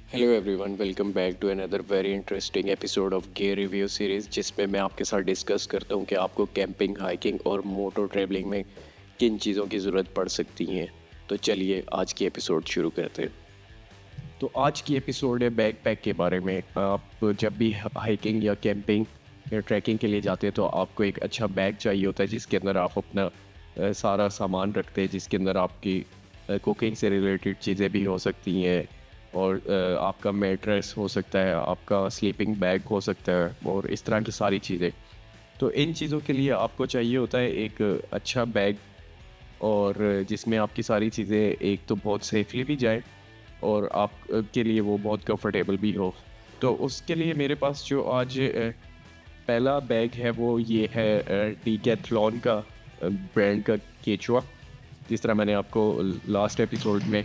Hello everyone, welcome back to another very interesting episode of gear review series, जिसमें मैं आपके साथ discuss करता हूं कि आपको कैंपिंग, हाइकिंग और मोटो ट्रैवलिंग में किन चीज़ों की ज़रूरत पड़ सकती है। तो चलिए आज की एपिसोड शुरू करते हैं। तो आज की एपिसोड है बैक पैक के बारे में। आप जब भी हाइकिंग या कैंपिंग या ट्रैकिंग के लिए जाते हैं तो आपको एक अच्छा बैग चाहिए होता है, जिसके अंदर आप अपना सारा सामान रखते हैं, जिसके अंदर आपकी कुकिंग से रिलेटेड चीज़ें भी हो सकती हैं और आपका मैट्रेस हो सकता है, आपका स्लीपिंग बैग हो सकता है और इस तरह की सारी चीज़ें। तो इन चीज़ों के लिए आपको चाहिए होता है एक अच्छा बैग, और जिसमें आपकी सारी चीज़ें एक तो बहुत सेफली भी जाए और आप के लिए वो बहुत कंफर्टेबल भी हो। तो उसके लिए मेरे पास जो आज पहला बैग है वो ये है डीकैथलॉन का ब्रांड का केचुआ। जिस तरह मैंने आपको लास्ट एपिसोड में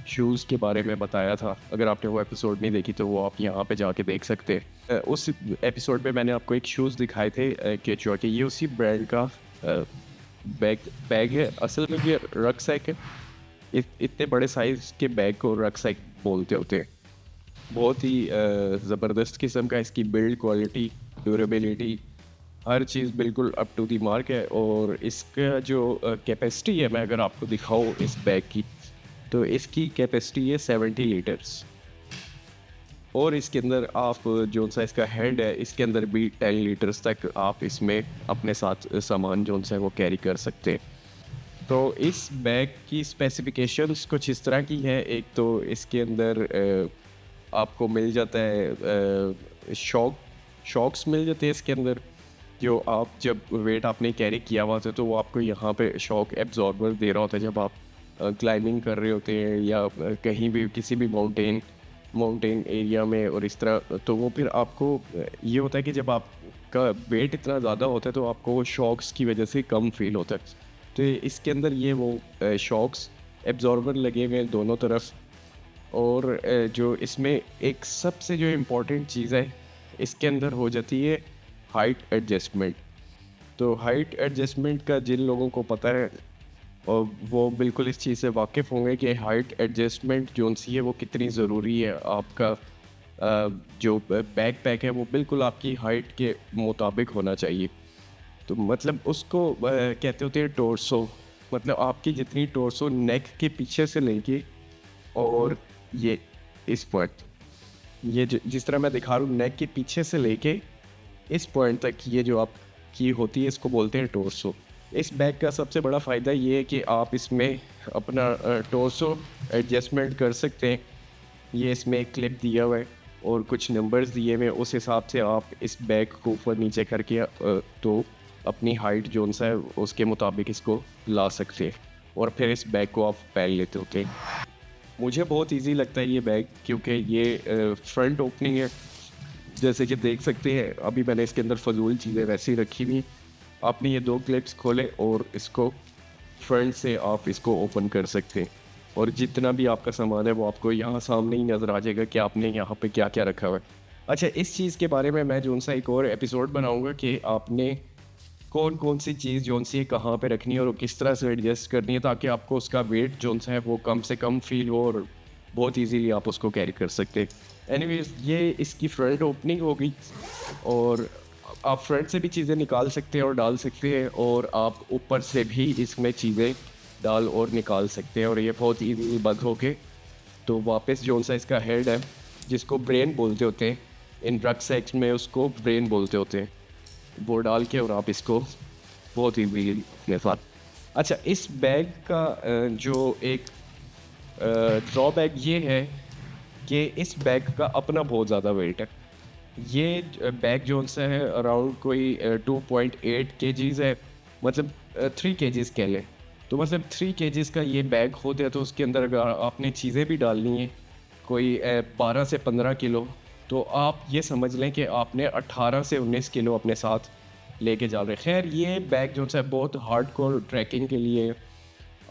शूज़ के बारे में बताया था, अगर आपने वो एपिसोड नहीं देखी तो वो आप यहाँ पे जाके देख सकते हैं। उस एपिसोड में मैंने आपको एक शूज़ दिखाए थे केचुआ के, ये उसी ब्रांड का बैग है। असल में ये रक्सैक है। इतने बड़े साइज़ के बैग को रक्सैक बोलते होते हैं। बहुत ही ज़बरदस्त किस्म का इसकी बिल्ड क्वालिटी, ड्यूरेबिलिटी, हर चीज़ बिल्कुल अप टू दी मार्क है। और इसका जो कैपेसिटी है, मैं अगर आपको दिखाऊँ इस बैग की, तो इसकी कैपेसिटी है 70 लीटर्स। और इसके अंदर आप जो सा इसका हेड है, इसके अंदर भी 10 लीटर्स तक आप इसमें अपने साथ सामान जो सा है वो कैरी कर सकते हैं। तो इस बैग की स्पेसिफिकेशंस कुछ इस तरह की है। एक तो इसके अंदर आपको मिल जाता है शॉक्स मिल जाते हैं इसके अंदर, जो आप जब वेट आपने कैरी किया हुआ होता है तो वो आपको यहाँ पे शॉक एब्जॉर्बर दे रहा होता है जब आप क्लाइंबिंग कर रहे होते हैं या कहीं भी किसी भी माउंटेन एरिया में। और इस तरह तो वो फिर आपको ये होता है कि जब आपका वेट इतना ज़्यादा होता है तो आपको वो शॉक्स की वजह से कम फील होता है। तो इसके अंदर ये वो शॉक्स एब्जॉर्बर लगे हुए हैं दोनों तरफ। और जो इसमें एक सबसे जो इम्पोर्टेंट चीज़ है इसके अंदर हो जाती है हाइट एडजस्टमेंट। तो हाइट एडजस्टमेंट का जिन लोगों को पता है और वो बिल्कुल इस चीज़ से वाकिफ़ होंगे कि हाइट एडजस्टमेंट जो सी है वो कितनी ज़रूरी है। आपका जो बैक पैक है वो बिल्कुल आपकी हाइट के मुताबिक होना चाहिए। तो मतलब उसको कहते होते हैं टोर्सो, मतलब आपकी जितनी टोर्सो नेक के पीछे से लेके और ये इस पॉइंट, ये जिस तरह मैं दिखा रहा हूँ नेक के पीछे से लेके इस पॉइंट तक, ये जो आपकी होती है इसको बोलते हैं टोर्सो। इस बैग का सबसे बड़ा फ़ायदा ये है कि आप इसमें अपना टोर्सो एडजस्टमेंट कर सकते हैं। ये इसमें एक क्लिप दिया हुआ है और कुछ नंबर्स दिए हुए हैं, उस हिसाब से आप इस बैग को ऊपर नीचे करके तो अपनी हाइट जो सा है उसके मुताबिक इसको ला सकते हैं और फिर इस बैग को आप पहन लेते होते हैं। मुझे बहुत इजी लगता है ये बैग, क्योंकि ये फ्रंट ओपनिंग है। जैसे कि देख सकते हैं अभी मैंने इसके अंदर फजूल चीज़ें वैसे ही रखी हुई। आपने ये दो क्लिप्स खोले और इसको फ्रंट से आप इसको ओपन कर सकते हैं और जितना भी आपका सामान है वो आपको यहाँ सामने ही नज़र आ जाएगा कि आपने यहाँ पे क्या क्या रखा हुआ है। अच्छा, इस चीज़ के बारे में मैं जो सा एक और एपिसोड बनाऊँगा कि आपने कौन कौन सी चीज़ जो सी है कहाँ पे रखनी है और किस तरह से एडजस्ट करनी है, ताकि आपको उसका वेट जो सा है वो कम से कम फील हो और बहुत इजीली आप उसको कैरी कर सकते हैं। एनीवेज, ये इसकी फ्रंट ओपनिंग हो गई और आप फ्रंट से भी चीज़ें निकाल सकते हैं और डाल सकते हैं, और आप ऊपर से भी इसमें चीज़ें डाल और निकाल सकते हैं, और ये बहुत ईजीली बंद होके तो वापस जो सा इसका हेड है जिसको ब्रेन बोलते होते हैं, इन रक्सैक्स में उसको ब्रेन बोलते होते हैं, वो डाल के और आप इसको बहुत ईजीली अपने साथ। अच्छा, इस बैग का जो एक ड्रॉबैक ये है कि इस बैग का अपना बहुत ज़्यादा वेट है। ये बैग जो सा है अराउंड कोई 2.8 केजीज़ है, मतलब 3 केजीज़ कह लें। तो मतलब 3 केजीज़ का ये बैग होता है, तो उसके अंदर अगर आपने चीज़ें भी डालनी है कोई 12 से 15 किलो, तो आप ये समझ लें कि आपने 18 से 19 किलो अपने साथ लेके जा रहे हैं। खैर, ये बैग जो सा है बहुत हार्डकोर ट्रैकिंग के लिए,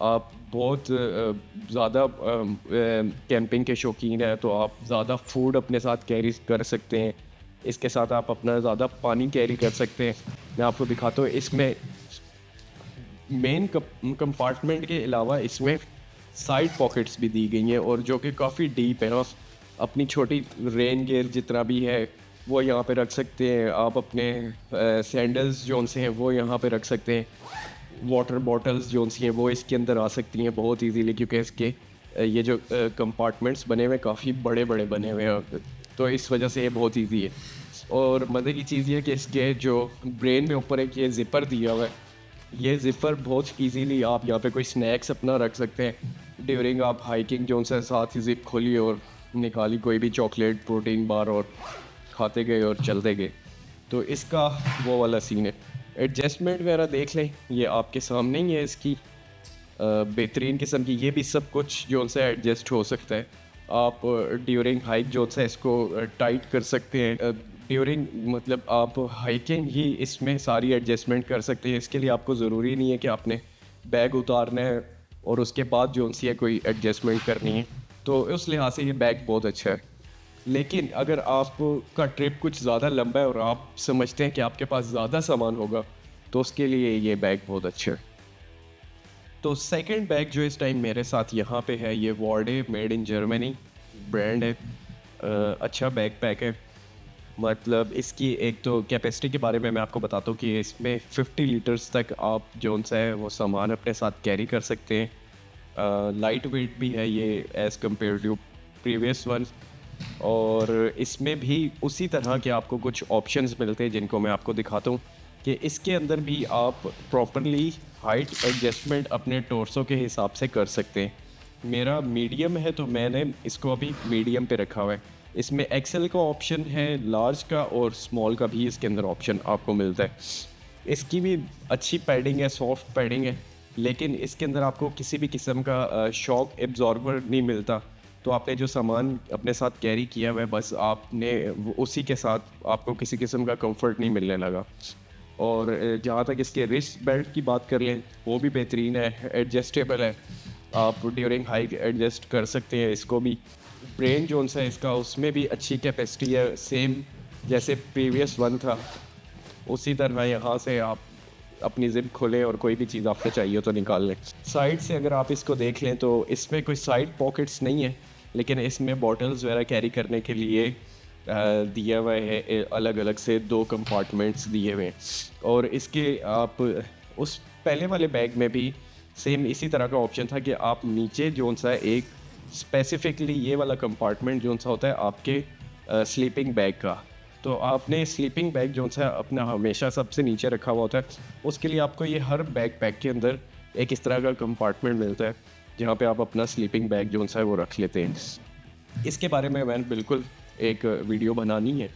आप बहुत ज़्यादा कैंपिंग के शौकीन हैं तो आप ज़्यादा फूड अपने साथ कैरी कर सकते हैं। इसके साथ आप अपना ज़्यादा पानी कैरी कर सकते हैं। मैं आपको दिखाता हूँ, इसमें मेन कंपार्टमेंट के अलावा इसमें साइड पॉकेट्स भी दी गई हैं और जो कि काफ़ी डीप है। अपनी छोटी रेन गियर जितना भी है वो यहाँ पे रख सकते हैं। आप अपने सैंडल्स जोन से हैं वो यहाँ पे रख सकते हैं। वाटर बॉटल्स जोन सी हैं वो इसके अंदर आ सकती हैं बहुत इजीली, क्योंकि इसके ये जो कंपार्टमेंट्स बने हुए काफ़ी बड़े बड़े बने हुए हैं, तो इस वजह से ये बहुत इजी है। और मज़े की चीज़ ये है कि इसके जो ब्रेन में ऊपर एक ये ज़िपर दिया हुआ है, ये ज़िपर बहुत इजीली आप यहाँ पे कोई स्नैक्स अपना रख सकते हैं ड्यूरिंग आप हाइकिंग जो उनसे साथ ही ज़िप खोली और निकाली कोई भी चॉकलेट प्रोटीन बार और खाते गए और चलते गए। तो इसका वो वाला सीन है। एडजस्टमेंट वगैरह देख लें, ये आपके सामने ही है इसकी बेहतरीन किस्म की। ये भी सब कुछ जो उनसे एडजस्ट हो सकता है। आप ड्यूरिंग हाइक जो है इसको टाइट कर सकते हैं। ड्यूरिंग मतलब आप हाइकिंग ही इसमें सारी एडजस्टमेंट कर सकते हैं। इसके लिए आपको ज़रूरी नहीं है कि आपने बैग उतारना है और उसके बाद जो सी है कोई एडजस्टमेंट करनी है। तो उस लिहाज से ये बैग बहुत अच्छा है। लेकिन अगर आपका ट्रिप कुछ ज़्यादा लंबा है और आप समझते हैं कि आपके पास ज़्यादा सामान होगा, तो उसके लिए ये बैग बहुत अच्छा है। तो सेकंड बैग जो इस टाइम मेरे साथ यहाँ पे है, ये वॉर्डे मेड इन जर्मनी ब्रांड है। अच्छा बैग पैक है। मतलब इसकी एक तो कैपेसिटी के बारे में मैं आपको बताता हूँ कि इसमें 50 लीटर्स तक आप जो सा है वो सामान अपने साथ कैरी कर सकते हैं। लाइट वेट भी है ये as compared to previous one. और इसमें भी उसी तरह के आपको कुछ ऑप्शंस मिलते हैं जिनको मैं आपको दिखाता हूँ कि इसके अंदर भी आप प्रॉपरली हाइट एडजस्टमेंट अपने टोर्सो के हिसाब से कर सकते हैं। मेरा मीडियम है तो मैंने इसको अभी मीडियम पे रखा हुआ है। इसमें एक्सेल का ऑप्शन है, लार्ज का और स्मॉल का भी इसके अंदर ऑप्शन आपको मिलता है। इसकी भी अच्छी पैडिंग है, सॉफ्ट पैडिंग है, लेकिन इसके अंदर आपको किसी भी किस्म का शॉक एब्जॉर्बर नहीं मिलता। तो आपने जो सामान अपने साथ कैरी किया हुआ है बस आपने उसी के साथ आपको किसी किस्म का कंफर्ट नहीं मिलने लगा। और जहाँ तक इसके रिस्ट बेल्ट की बात कर लें, वो भी बेहतरीन है, एडजस्टेबल है। आप ड्यूरिंग हाइक एडजस्ट कर सकते हैं इसको भी। ब्रेन जोन है इसका, उसमें भी अच्छी कैपेसिटी है, सेम जैसे प्रीवियस वन था उसी तरह यहाँ से आप अपनी जिप खोलें और कोई भी चीज़ आपको चाहिए तो निकाल लें। साइड से अगर आप इसको देख लें तो इसमें कोई साइड पॉकेट्स नहीं है, लेकिन इसमें बॉटल्स वगैरह कैरी करने के लिए दिया हुआ है अलग अलग से 2 कंपार्टमेंट्स दिए हुए हैं। और इसके आप उस पहले वाले बैग में भी सेम इसी तरह का ऑप्शन था कि आप नीचे जोन सा एक स्पेसिफिकली ये वाला कंपार्टमेंट जोन सा होता है आपके स्लीपिंग बैग का। तो आपने स्लीपिंग बैग जो सा अपना हमेशा सबसे नीचे रखा हुआ होता है, उसके लिए आपको ये हर बैग पैक के अंदर एक इस तरह का कंपार्टमेंट मिलता है जहाँ पे आप अपना स्लीपिंग बैग जो सा है वो रख लेते हैं। इसके बारे में मैंने बिल्कुल एक वीडियो बनानी है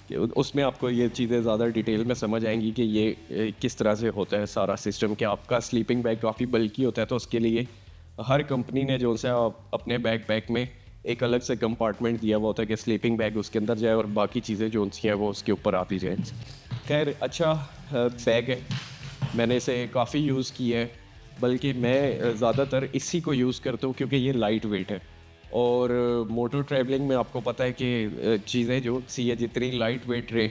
कि उसमें आपको ये चीज़ें ज़्यादा डिटेल में समझ आएंगी कि ये किस तरह से होता है सारा सिस्टम। कि आपका स्लीपिंग बैग काफ़ी बल्कि होता है, तो उसके लिए हर कंपनी ने जो सा अपने बैग पैक में एक अलग से कंपार्टमेंट दिया हुआ होता है कि स्लीपिंग बैग उसके अंदर जाए और बाकी चीज़ें जो सी हैं वो उसके ऊपर आती जाए। खैर अच्छा बैग है, मैंने इसे काफ़ी यूज़ किया है, बल्कि मैं ज़्यादातर इसी को यूज़ करता हूँ क्योंकि ये लाइट वेट है। और मोटर ट्रैवलिंग में आपको पता है कि चीज़ें जो सी है जितनी लाइट वेट रहे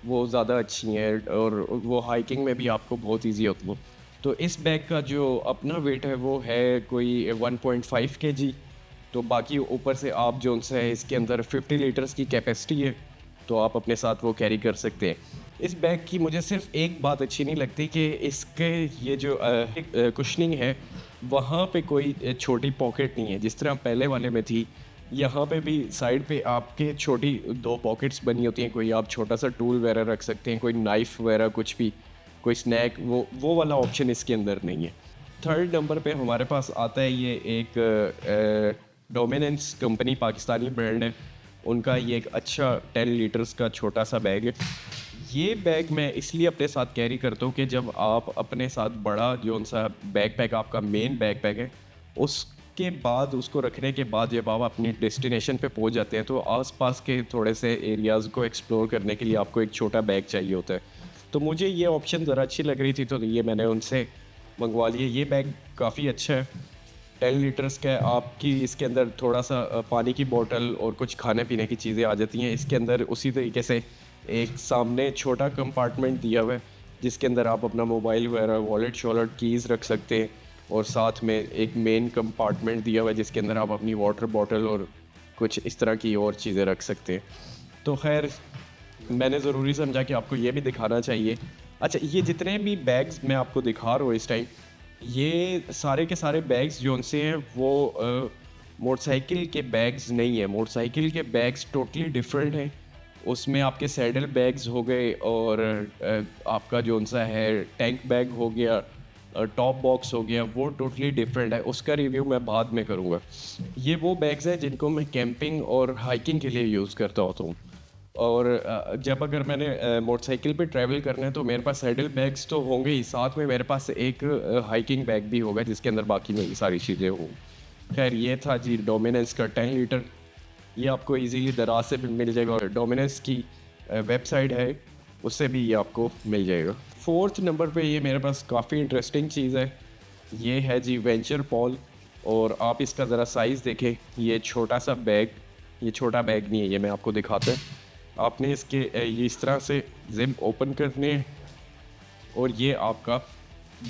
वो ज़्यादा अच्छी हैं और वो हाइकिंग में भी आपको बहुत ईजी होती है। तो इस बैग का जो अपना वेट है वो है कोई 1.5 kg। तो बाकी ऊपर से आप जो है इसके अंदर 50 लीटर्स की कैपेसिटी है, तो आप अपने साथ वो कैरी कर सकते हैं। इस बैग की मुझे सिर्फ एक बात अच्छी नहीं लगती कि इसके ये जो कुशनिंग है वहाँ पे कोई छोटी पॉकेट नहीं है जिस तरह पहले वाले में थी। यहाँ पे भी साइड पे आपके छोटी 2 पॉकेट्स बनी होती हैं, कोई आप छोटा सा टूल वगैरह रख सकते हैं, कोई नाइफ़ वगैरह कुछ भी, कोई स्नैक, वो वाला ऑप्शन इसके अंदर नहीं है। थर्ड नंबर पे हमारे पास आता है ये एक डोमिनेंस कंपनी, पाकिस्तानी ब्रांड है, उनका ये एक अच्छा 10 लीटर्स का छोटा सा बैग है। ये बैग मैं इसलिए अपने साथ कैरी करता हूँ कि जब आप अपने साथ बड़ा जो सा बैग पैक आपका मेन बैग पैक है, उसके बाद उसको रखने के बाद जब आप अपनी डेस्टिनेशन पे पहुँच जाते हैं तो आसपास के थोड़े से एरियाज़ को एक्सप्लोर करने के लिए आपको एक छोटा बैग चाहिए होता है। तो मुझे ये ऑप्शन ज़रा अच्छी लग रही थी तो ये मैंने उनसे मंगवा लिए। ये बैग काफ़ी अच्छा है, 10 लीटर्स का है। आपकी इसके अंदर थोड़ा सा पानी की बोतल और कुछ खाने पीने की चीज़ें आ जाती हैं इसके अंदर। उसी तरीके से एक सामने छोटा कंपार्टमेंट दिया हुआ है जिसके अंदर आप अपना मोबाइल वगैरह, वॉलेट शॉलेट, कीज़ रख सकते हैं। और साथ में एक मेन कंपार्टमेंट दिया हुआ है जिसके अंदर आप अपनी वाटर बॉटल और कुछ इस तरह की और चीज़ें रख सकते हैं। तो खैर मैंने ज़रूरी समझा कि आपको ये भी दिखाना चाहिए। अच्छा, ये जितने भी बैग्स मैं आपको दिखा रहा हूँ इस टाइम, ये सारे के सारे बैग्स जो उनसे हैं वो मोटरसाइकिल के बैग्स नहीं है। मोटरसाइकिल के बैग्स टोटली डिफरेंट हैं। उसमें आपके सैडल बैग्स हो गए और आपका जो सा है टैंक बैग हो गया, टॉप बॉक्स हो गया, वो टोटली डिफरेंट है। उसका रिव्यू मैं बाद में करूँगा। ये वो बैग्स हैं जिनको मैं कैंपिंग और हाइकिंग के लिए यूज़ करता होता हूँ। और जब अगर मैंने मोटरसाइकिल पे ट्रैवल करना है तो मेरे पास सैडल बैग्स तो होंगे ही, साथ में मेरे पास एक हाइकिंग बैग भी होगा जिसके अंदर बाकी मेरी सारी चीज़ें हों। खैर ये था जी डोमिनेंस का 10 लीटर। ये आपको इजीली दराज से भी मिल जाएगा और डोमिनेंस की वेबसाइट है, उससे भी ये आपको मिल जाएगा। फोर्थ नंबर पे ये मेरे पास काफ़ी इंटरेस्टिंग चीज़ है। ये है जी वेंचर पॉल। और आप इसका ज़रा साइज़ देखें, ये छोटा सा बैग, ये छोटा बैग नहीं है, ये मैं आपको दिखाता हूँ। आपने इसके ये इस तरह से जिप ओपन करने हैं और ये आपका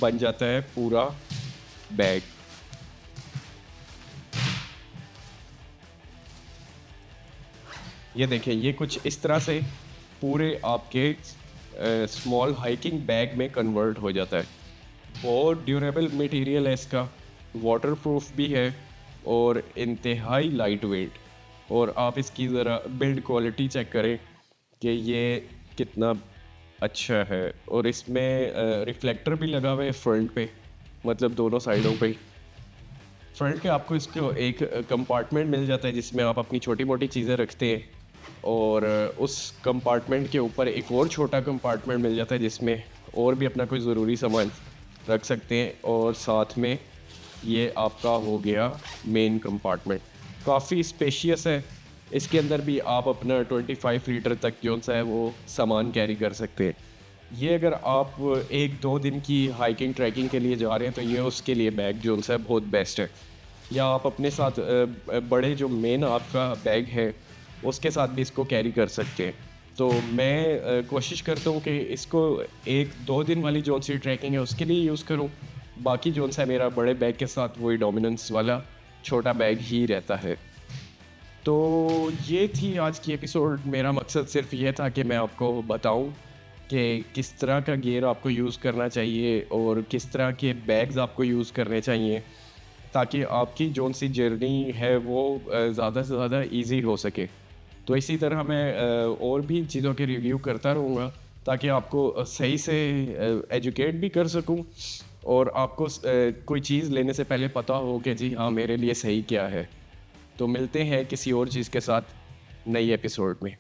बन जाता है पूरा बैग। ये देखें, ये कुछ इस तरह से पूरे आपके स्मॉल हाइकिंग बैग में कन्वर्ट हो जाता है। बहुत ड्यूरेबल मटेरियल है इसका, वाटरप्रूफ भी है और इंतहाई लाइट वेट। और आप इसकी ज़रा बिल्ड क्वालिटी चेक करें कि ये कितना अच्छा है। और इसमें रिफ्लेक्टर भी लगा हुआ है फ्रंट पे, मतलब दोनों साइडों पे। फ्रंट पे आपको इसको एक कंपार्टमेंट मिल जाता है जिसमें आप अपनी छोटी मोटी चीज़ें रखते हैं। और उस कंपार्टमेंट के ऊपर एक और छोटा कंपार्टमेंट मिल जाता है जिसमें और भी अपना कोई ज़रूरी सामान रख सकते हैं। और साथ में ये आपका हो गया मेन कंपार्टमेंट, काफ़ी स्पेशियस है। इसके अंदर भी आप अपना 25 लीटर तक जो सा है वो सामान कैरी कर सकते हैं। ये अगर आप 1-2 दिन की हाइकिंग ट्रैकिंग के लिए जा रहे हैं तो ये उसके लिए बैग जो सा है बहुत बेस्ट है। या आप अपने साथ बड़े जो मेन आपका बैग है उसके साथ भी इसको कैरी कर सकते हैं। तो मैं कोशिश करता हूँ कि इसको 1-2 दिन वाली जो सी ट्रैकिंग है उसके लिए यूज़ करूँ। बाकी जो सा है मेरा बड़े बैग के साथ वही डोमिनेंस वाला छोटा बैग ही रहता है। तो ये थी आज की एपिसोड। मेरा मकसद सिर्फ ये था कि मैं आपको बताऊं कि किस तरह का गियर आपको यूज़ करना चाहिए और किस तरह के बैग्स आपको यूज़ करने चाहिए ताकि आपकी जो सी जर्नी है वो ज़्यादा से ज़्यादा इजी हो सके। तो इसी तरह मैं और भी चीज़ों के रिव्यू करता रहूँगा ताकि आपको सही से एजुकेट भी कर सकूँ और आपको कोई चीज़ लेने से पहले पता हो कि जी हाँ मेरे लिए सही क्या है। तो मिलते हैं किसी और चीज़ के साथ नई एपिसोड में।